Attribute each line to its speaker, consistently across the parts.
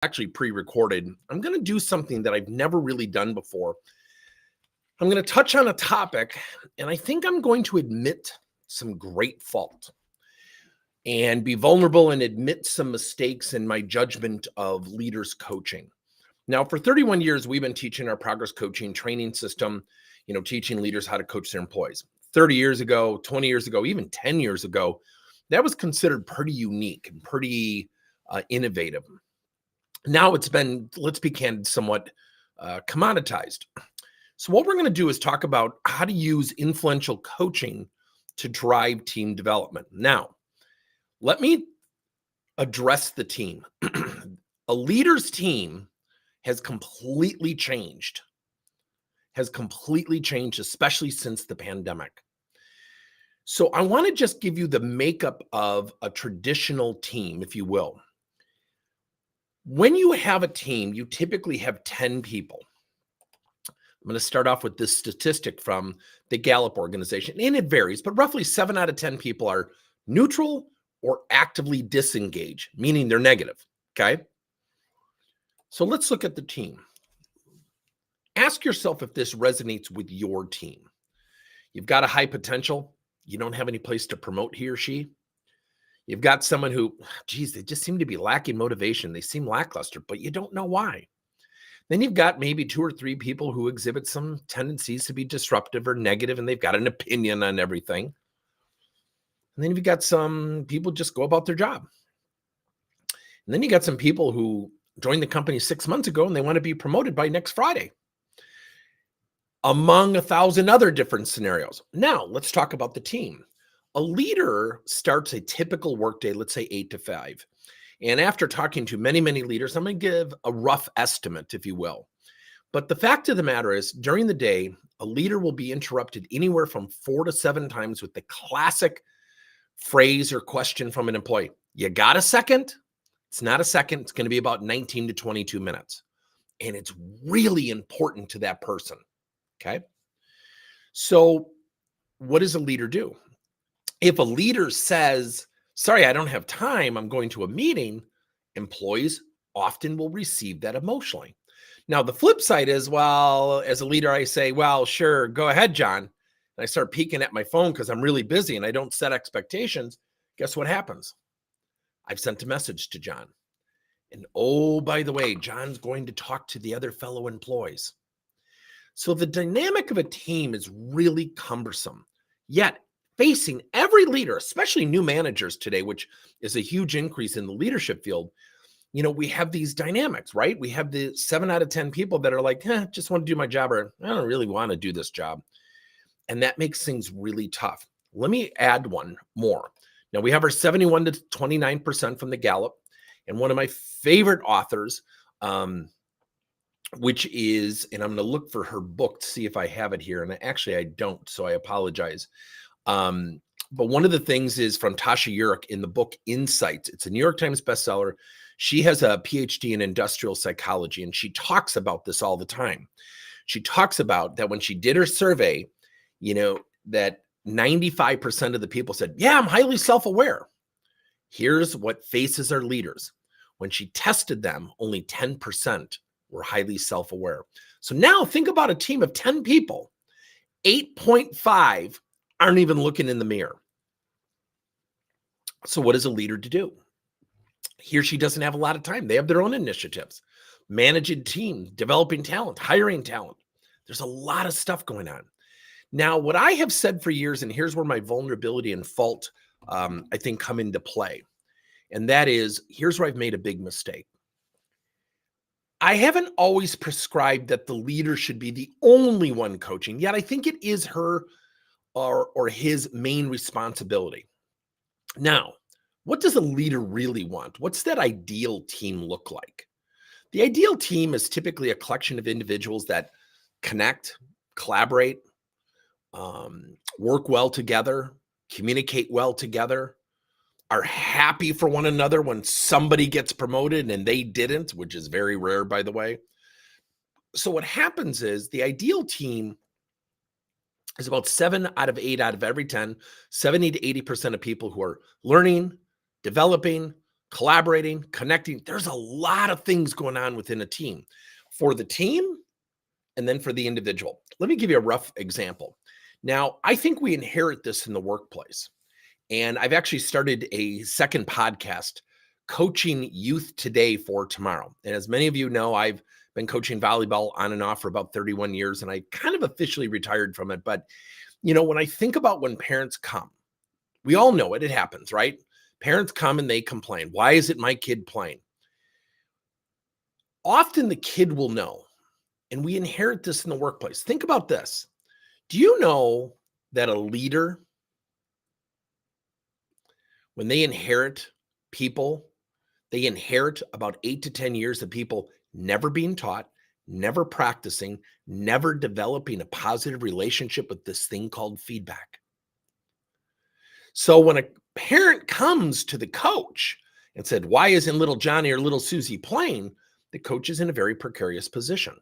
Speaker 1: actually pre-recorded. I'm going to do something that I've never really done before. I'm going to touch on a topic, and I think I'm going to admit some great fault and be vulnerable and admit some mistakes in my judgment of leaders coaching. Now, for 31 years, we've been teaching our progress coaching training system, teaching leaders how to coach their employees. 30 years ago, 20 years ago, even 10 years ago, that was considered pretty unique and pretty innovative. Now it's been, let's be candid, somewhat commoditized. So what we're going to do is talk about how to use influential coaching to drive team development. Now, let me address the team. A leader's team has completely changed, especially since the pandemic. So I want to just give you the makeup of a traditional team, if you will. When you have a team, you typically have 10 people. I'm going to start off with this statistic from the Gallup organization, and it varies, but roughly 7 out of 10 people are neutral or actively disengaged, meaning they're negative, okay? So let's look at the team. Ask yourself if this resonates with your team. You've got a high potential. You don't have any place to promote he or she. You've got someone who, they just seem to be lacking motivation. They seem lackluster, but you don't know why. Then you've got maybe 2 or 3 people who exhibit some tendencies to be disruptive or negative, and they've got an opinion on everything. And then you've got some people just go about their job. And then you got some people who joined the company 6 months ago and they want to be promoted by next Friday, among 1,000 other different scenarios. Now, let's talk about the team. A leader starts a typical workday, let's say 8 to 5. And after talking to many, many leaders, I'm going to give a rough estimate, if you will. But the fact of the matter is, during the day, a leader will be interrupted anywhere from 4 to 7 times with the classic phrase or question from an employee. You got a second? It's not a second. It's going to be about 19 to 22 minutes. And it's really important to that person. Okay. So what does a leader do? If a leader says, sorry, I don't have time, I'm going to a meeting, employees often will receive that emotionally. Now, the flip side is, well, as a leader, I say, well, sure, go ahead, John. And I start peeking at my phone because I'm really busy and I don't set expectations. Guess what happens? I've sent a message to John. And oh, by the way, John's going to talk to the other fellow employees. So the dynamic of a team is really cumbersome. Yet, facing every leader, especially new managers today, which is a huge increase in the leadership field, we have these dynamics, right? We have the 7 out of 10 people that are like, just want to do my job, or I don't really want to do this job. And that makes things really tough. Let me add one more. Now, we have our 71 to 29% from the Gallup, and one of my favorite authors, which is, and I'm going to look for her book to see if I have it here. And actually I don't, so I apologize. But one of the things is from Tasha Eurich in the book Insights. It's a New York Times bestseller. She has a PhD in industrial psychology, and she talks about this all the time. She talks about that when she did her survey, that 95% of the people said, yeah, I'm highly self-aware. Here's what faces our leaders. When she tested them, only 10% were highly self-aware. So now think about a team of 10 people. 8.5 aren't even looking in the mirror. So what is a leader to do? He or she doesn't have a lot of time. They have their own initiatives, managing team, developing talent, hiring talent. There's a lot of stuff going on. Now, what I have said for years, and here's where my vulnerability and fault, I think, come into play. And that is, here's where I've made a big mistake. I haven't always prescribed that the leader should be the only one coaching, yet I think it is her or his main responsibility. Now, what does a leader really want? What's that ideal team look like? The ideal team is typically a collection of individuals that connect, collaborate, work well together, communicate well together, are happy for one another when somebody gets promoted and they didn't, which is very rare, by the way. So what happens is the ideal team is about 7 out of 8 out of every 10, 70 to 80% of people who are learning, developing, collaborating, connecting. There's a lot of things going on within a team for the team and then for the individual. Let me give you a rough example. Now, I think we inherit this in the workplace. And I've actually started a second podcast, Coaching Youth Today for Tomorrow. And as many of you know, I've been coaching volleyball on and off for about 31 years, and I kind of officially retired from it. But, when I think about when parents come, we all know it happens, right? Parents come and they complain. Why isn't my kid playing? Often the kid will know, and we inherit this in the workplace. Think about this. Do you know that a leader, when they inherit people, they inherit about 8 to 10 years of people never being taught, never practicing, never developing a positive relationship with this thing called feedback. So when a parent comes to the coach and said, why isn't little Johnny or little Susie playing? The coach is in a very precarious position.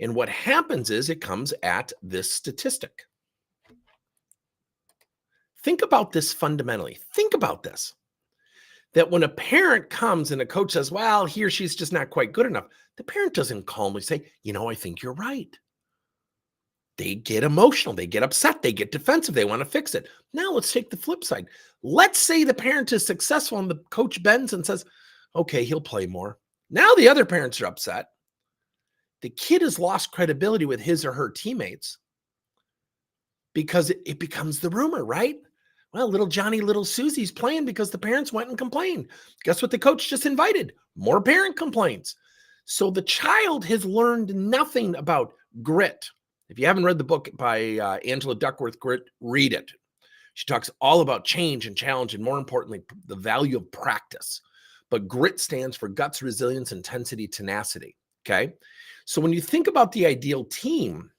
Speaker 1: And what happens is it comes at this statistic. Think about this fundamentally. Think about this. That when a parent comes and a coach says, well, he or she's just not quite good enough, the parent doesn't calmly say, I think you're right. They get emotional. They get upset. They get defensive. They want to fix it. Now let's take the flip side. Let's say the parent is successful and the coach bends and says, okay, he'll play more. Now the other parents are upset. The kid has lost credibility with his or her teammates because it becomes the rumor, right? Well, little Johnny, little Susie's playing because the parents went and complained. Guess what the coach just invited? More parent complaints. So the child has learned nothing about grit. If you haven't read the book by Angela Duckworth, Grit, read it. She talks all about change and challenge and, more importantly, the value of practice. But grit stands for guts, resilience, intensity, tenacity, okay? So when you think about the ideal team,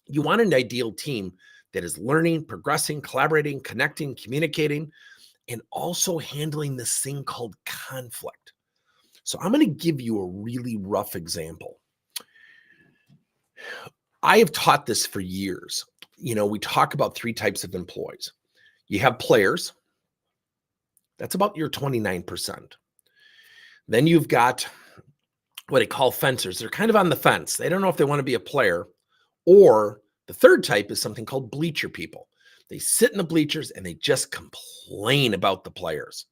Speaker 1: you want an ideal team that is learning, progressing, collaborating, connecting, communicating, and also handling this thing called conflict. So I'm going to give you a really rough example. I have taught this for years. We talk about 3 types of employees. You have players. That's about your 29%. Then you've got what I call fencers. They're kind of on the fence. They don't know if they want to be a player. Or the third type is something called bleacher people. They sit in the bleachers and they just complain about the players.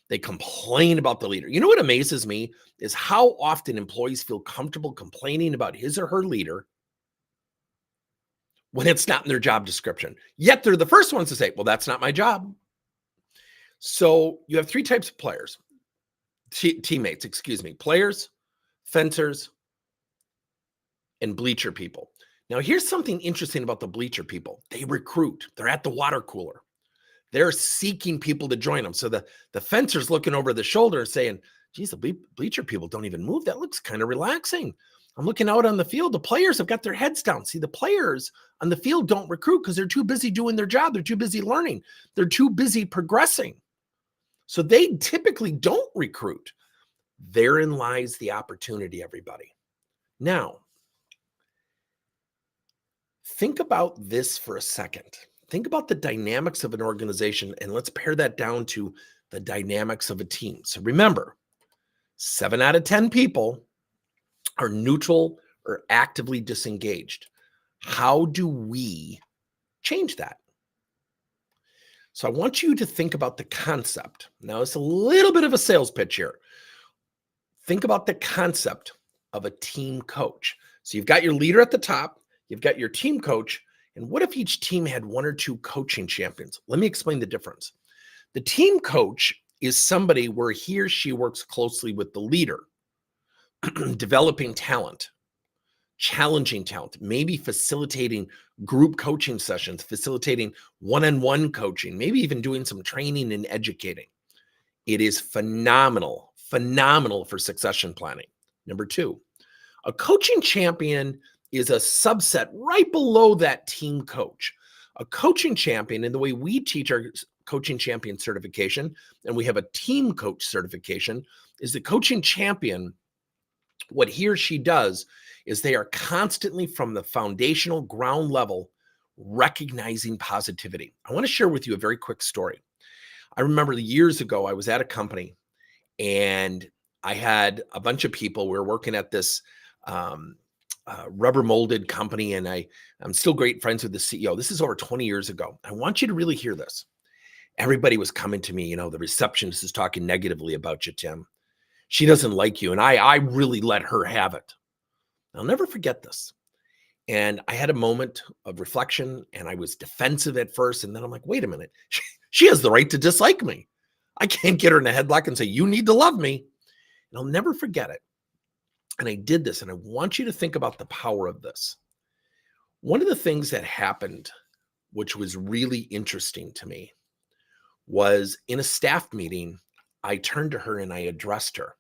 Speaker 1: They complain about the leader. You know what amazes me is how often employees feel comfortable complaining about his or her leader when it's not in their job description. Yet they're the first ones to say, well, that's not my job. So you have 3 types of players, teammates, players, fencers, and bleacher people. Now, here's something interesting about the bleacher people. They recruit. They're at the water cooler. They're seeking people to join them. So the fencer's looking over the shoulder and saying, geez, the bleacher people don't even move. That looks kind of relaxing. I'm looking out on the field. The players have got their heads down. See, the players on the field don't recruit because they're too busy doing their job. They're too busy learning. They're too busy progressing. So they typically don't recruit. Therein lies the opportunity, everybody. Now, think about this for a second. Think about the dynamics of an organization, and let's pare that down to the dynamics of a team. So remember, 7 out of 10 people are neutral or actively disengaged. How do we change that? So I want you to think about the concept. Now, it's a little bit of a sales pitch here. Think about the concept of a team coach. So you've got your leader at the top, you've got your team coach, and what if each team had 1 or 2 coaching champions? Let me explain the difference. The team coach is somebody where he or she works closely with the leader, developing talent, challenging talent, maybe facilitating group coaching sessions, facilitating one-on-one coaching, maybe even doing some training and educating. It is phenomenal for succession planning. Number 2, a coaching champion is a subset right below that team coach. A coaching champion, and the way we teach our coaching champion certification, and we have a team coach certification, is the coaching champion, what he or she does is they are constantly from the foundational ground level recognizing positivity. I want to share with you a very quick story. I remember years ago, I was at a company And I had a bunch of people. We were working at this rubber molded company, and I'm still great friends with the CEO. This is over 20 years ago. I want you to really hear this. Everybody was coming to me, the receptionist is talking negatively about you, Tim. She doesn't like you. And I really let her have it. I'll never forget this. And I had a moment of reflection, and I was defensive at first. And then I'm like, wait a minute. She has the right to dislike me. I can't get her in a headlock and say, you need to love me. And I'll never forget it. And I did this, and I want you to think about the power of this. One of the things that happened, which was really interesting to me, was in a staff meeting, I turned to her and I addressed her.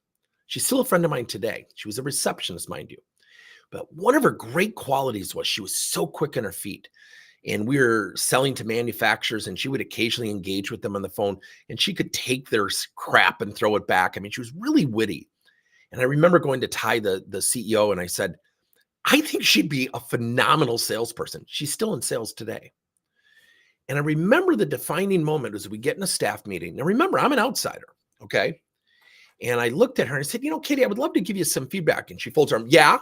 Speaker 1: She's still a friend of mine today. She was a receptionist, mind you. But one of her great qualities was she was so quick on her feet. And we were selling to manufacturers, and she would occasionally engage with them on the phone, and she could take their crap and throw it back. I mean, she was really witty. And I remember going to Ty, the CEO, and I said, I think she'd be a phenomenal salesperson. She's still in sales today. And I remember the defining moment as we get in a staff meeting. Now, remember, I'm an outsider, okay? And I looked at her and I said, Katie, I would love to give you some feedback. And she folds her arm, yeah.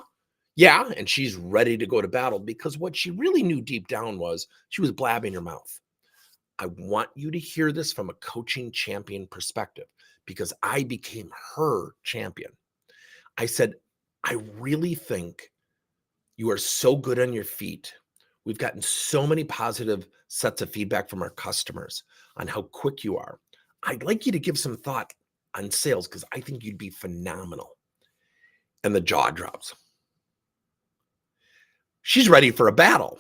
Speaker 1: And she's ready to go to battle, because what she really knew deep down was she was blabbing her mouth. I want you to hear this from a coaching champion perspective, because I became her champion. I said, I really think you are so good on your feet. We've gotten so many positive sets of feedback from our customers on how quick you are. I'd like you to give some thought on sales, because I think you'd be phenomenal. And the jaw drops. She's ready for a battle.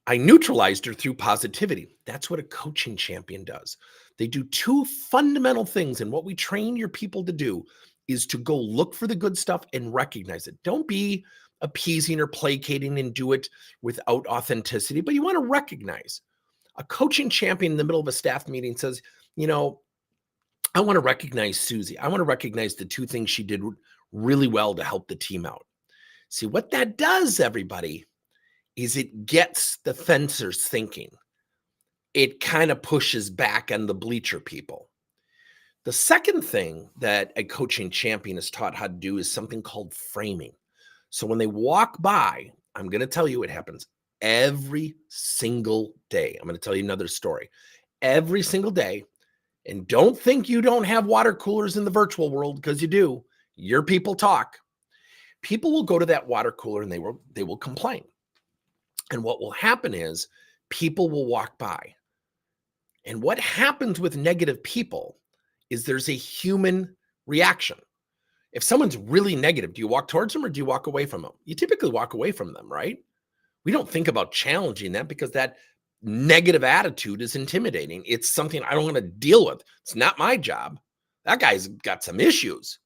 Speaker 1: I neutralized her through positivity. That's what a coaching champion does. They do two fundamental things. And what we train your people to do is to go look for the good stuff and recognize it. Don't be appeasing or placating and do it without authenticity, but you want to recognize. A coaching champion in the middle of a staff meeting says, I want to recognize Susie. I want to recognize the two things she did really well to help the team out. See, what that does, everybody, is it gets the fencers thinking. It kind of pushes back on the bleacher people. The second thing that a coaching champion is taught how to do is something called framing. So when they walk by, I'm going to tell you it happens every single day. I'm going to tell you another story. Every single day. And don't think you don't have water coolers in the virtual world, because you do. Your people talk. People will go to that water cooler and they will complain. And what will happen is people will walk by. And what happens with negative people is there's a human reaction. If someone's really negative, do you walk towards them or do you walk away from them? You typically walk away from them, right? We don't think about challenging them, because that negative attitude is intimidating. It's something I don't want to deal with. It's not my job. That guy's got some issues.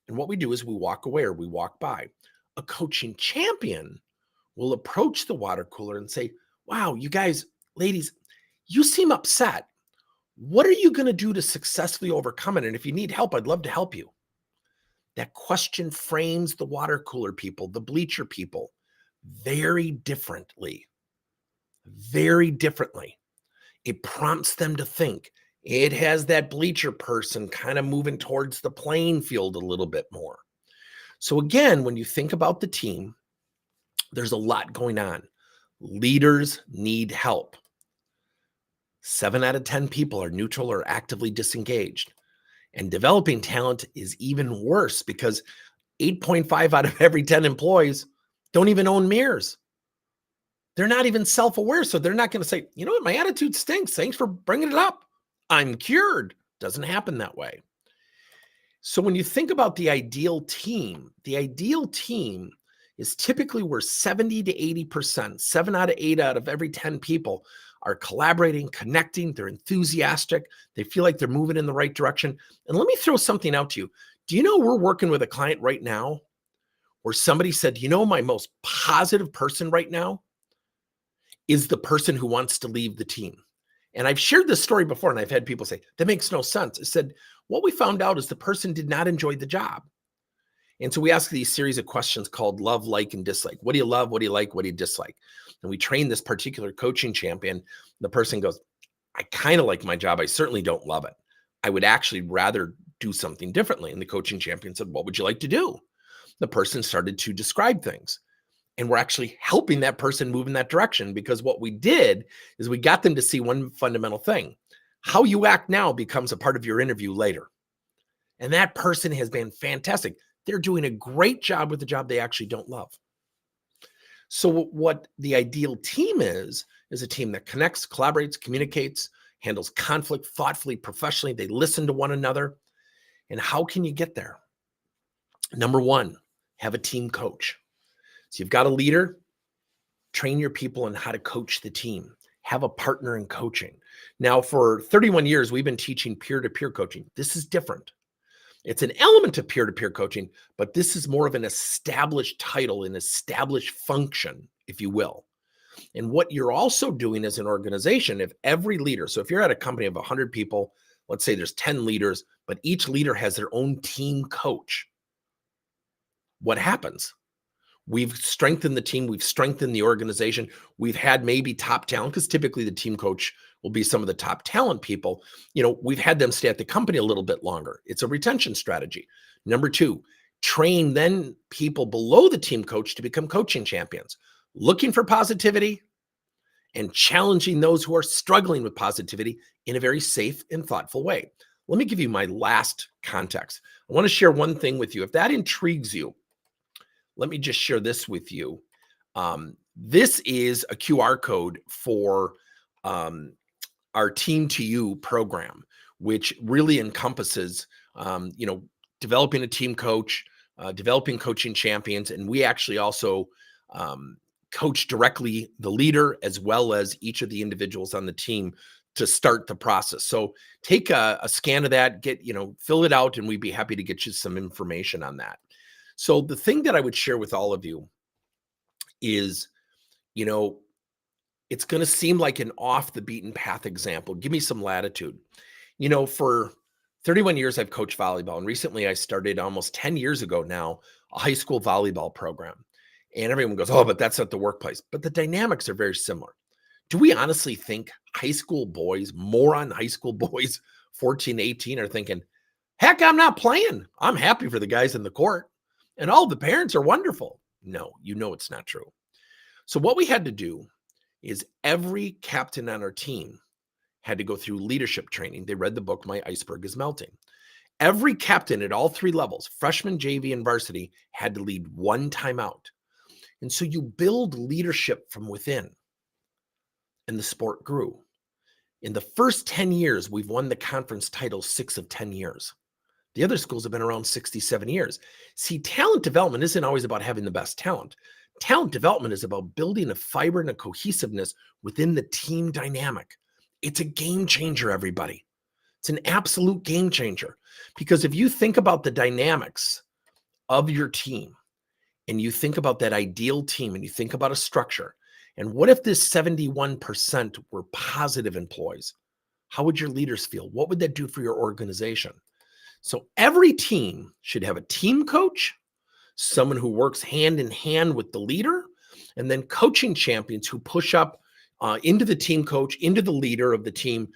Speaker 1: And what we do is we walk away or we walk by. A coaching champion will approach the water cooler and say, wow, you guys, ladies, you seem upset. What are you going to do to successfully overcome it? And if you need help, I'd love to help you. That question frames the water cooler people, the bleacher people, very differently. Very differently. It prompts them to think. It has that bleacher person kind of moving towards the playing field a little bit more. So again, when you think about the team, there's a lot going on. Leaders need help. 7 out of 10 people are neutral or actively disengaged. And developing talent is even worse, because 8.5 out of every 10 employees don't even own mirrors. They're not even self-aware, so they're not going to say, you know what, my attitude stinks. Thanks for bringing it up. I'm cured. Doesn't happen that way. So when you think about the ideal team is typically where 70 to 80%, 7 out of 8 out of every 10 people are collaborating, connecting, they're enthusiastic, they feel like they're moving in the right direction. And let me throw something out to you. Do you know we're working with a client right now where somebody said, my most positive person right now is the person who wants to leave the team. And I've shared this story before, and I've had people say, that makes no sense. I said, what we found out is the person did not enjoy the job. And so we ask these series of questions called love, like, and dislike. What do you love? What do you like? What do you dislike? And we train this particular coaching champion. The person goes, I kind of like my job. I certainly don't love it. I would actually rather do something differently. And the coaching champion said, what would you like to do? The person started to describe things. And we're actually helping that person move in that direction, because what we did is we got them to see one fundamental thing. How you act now becomes a part of your interview later. And that person has been fantastic. They're doing a great job with the job they actually don't love. So what the ideal team is a team that connects, collaborates, communicates, handles conflict thoughtfully, professionally. They listen to one another. And how can you get there? Number one, have a team coach. So you've got a leader, train your people on how to coach the team. Have a partner in coaching. Now, for 31 years, we've been teaching peer-to-peer coaching. This is different. It's an element of peer-to-peer coaching, but this is more of an established title, an established function, if you will. And what you're also doing as an organization, if every leader, so if you're at a company of 100 people, let's say there's 10 leaders, but each leader has their own team coach. What happens? We've strengthened the team. We've strengthened the organization. We've had maybe top talent, because typically the team coach will be some of the top talent people. We've had them stay at the company a little bit longer. It's a retention strategy. Number two, train then people below the team coach to become coaching champions, looking for positivity and challenging those who are struggling with positivity in a very safe and thoughtful way. Let me give you my last context. I want to share one thing with you. If that intrigues you, let me just share this with you. This is a QR code for our Team to You program, which really encompasses, developing a team coach, developing coaching champions. And we actually also coach directly the leader as well as each of the individuals on the team to start the process. So take a scan of that, fill it out, and we'd be happy to get you some information on that. So the thing that I would share with all of you is, it's going to seem like an off the beaten path example. Give me some latitude. For 31 years, I've coached volleyball. And recently I started almost 10 years ago now, a high school volleyball program. And everyone goes, oh, but that's not the workplace. But the dynamics are very similar. Do we honestly think high school boys, moron high school boys, 14, 18 are thinking, heck, I'm not playing. I'm happy for the guys in the court. And all the parents are wonderful. No, it's not true. So what we had to do is every captain on our team had to go through leadership training. They read the book, My Iceberg is Melting. Every captain at all three levels, freshman, JV, and varsity, had to lead one timeout. And so you build leadership from within. And the sport grew. In the first 10 years, we've won the conference title 6 of 10 years. The other schools have been around 67 years. See, talent development isn't always about having the best talent. Talent development is about building a fiber and a cohesiveness within the team dynamic. It's a game changer, everybody. It's an absolute game changer. Because if you think about the dynamics of your team, and you think about that ideal team, and you think about a structure, and what if this 71% were positive employees? How would your leaders feel? What would that do for your organization? So every team should have a team coach, someone who works hand in hand with the leader, and then coaching champions who push up into the team coach, into the leader of the team,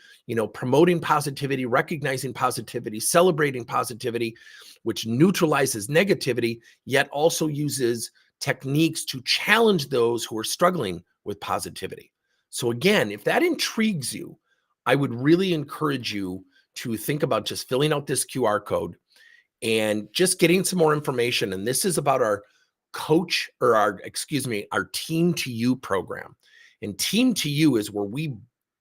Speaker 1: promoting positivity, recognizing positivity, celebrating positivity, which neutralizes negativity, yet also uses techniques to challenge those who are struggling with positivity. So again, if that intrigues you, I would really encourage you to think about just filling out this QR code and just getting some more information. And this is about our our Team to You program. And Team to You is where we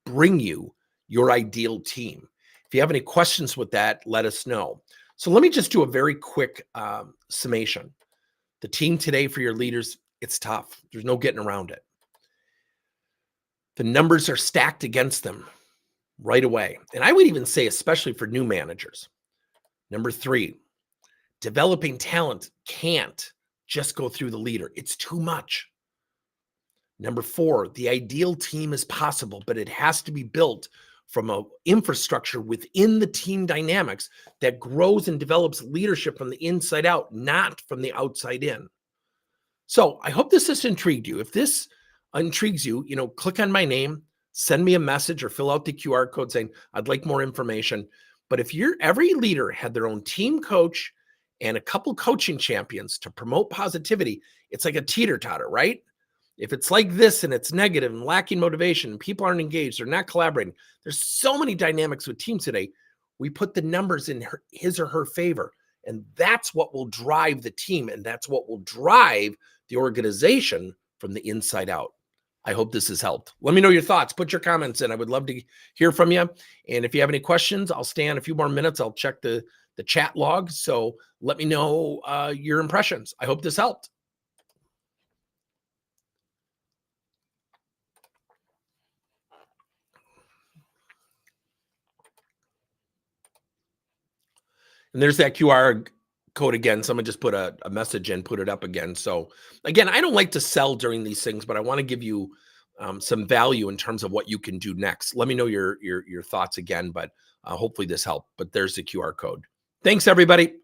Speaker 1: bring you your ideal team. If you have any questions with that, let us know. So let me just do a very quick summation. The team today for your leaders, it's tough. There's no getting around it. The numbers are stacked against them right away. And I would even say, especially for new managers. Number 3, developing talent can't just go through the leader. It's too much. Number 4, the ideal team is possible, but it has to be built from an infrastructure within the team dynamics that grows and develops leadership from the inside out, not from the outside in. So I hope this has intrigued you. If this intrigues you, click on my name, send me a message or fill out the QR code saying, I'd like more information. But if every leader had their own team coach and a couple coaching champions to promote positivity, it's like a teeter-totter, right? If it's like this and it's negative and lacking motivation, people aren't engaged, they're not collaborating. There's so many dynamics with teams today. We put the numbers in his or her favor, and that's what will drive the team, and that's what will drive the organization from the inside out. I hope this has helped. Let me know your thoughts. Put your comments in. I would love to hear from you. And if you have any questions, I'll stay on a few more minutes. I'll check the chat log. So let me know your impressions. I hope this helped. And there's that QR code again. Someone just put a message in, put it up again. So again, I don't like to sell during these things, but I want to give you some value in terms of what you can do next. Let me know your thoughts again, but hopefully this helped. But there's the QR code. Thanks, everybody.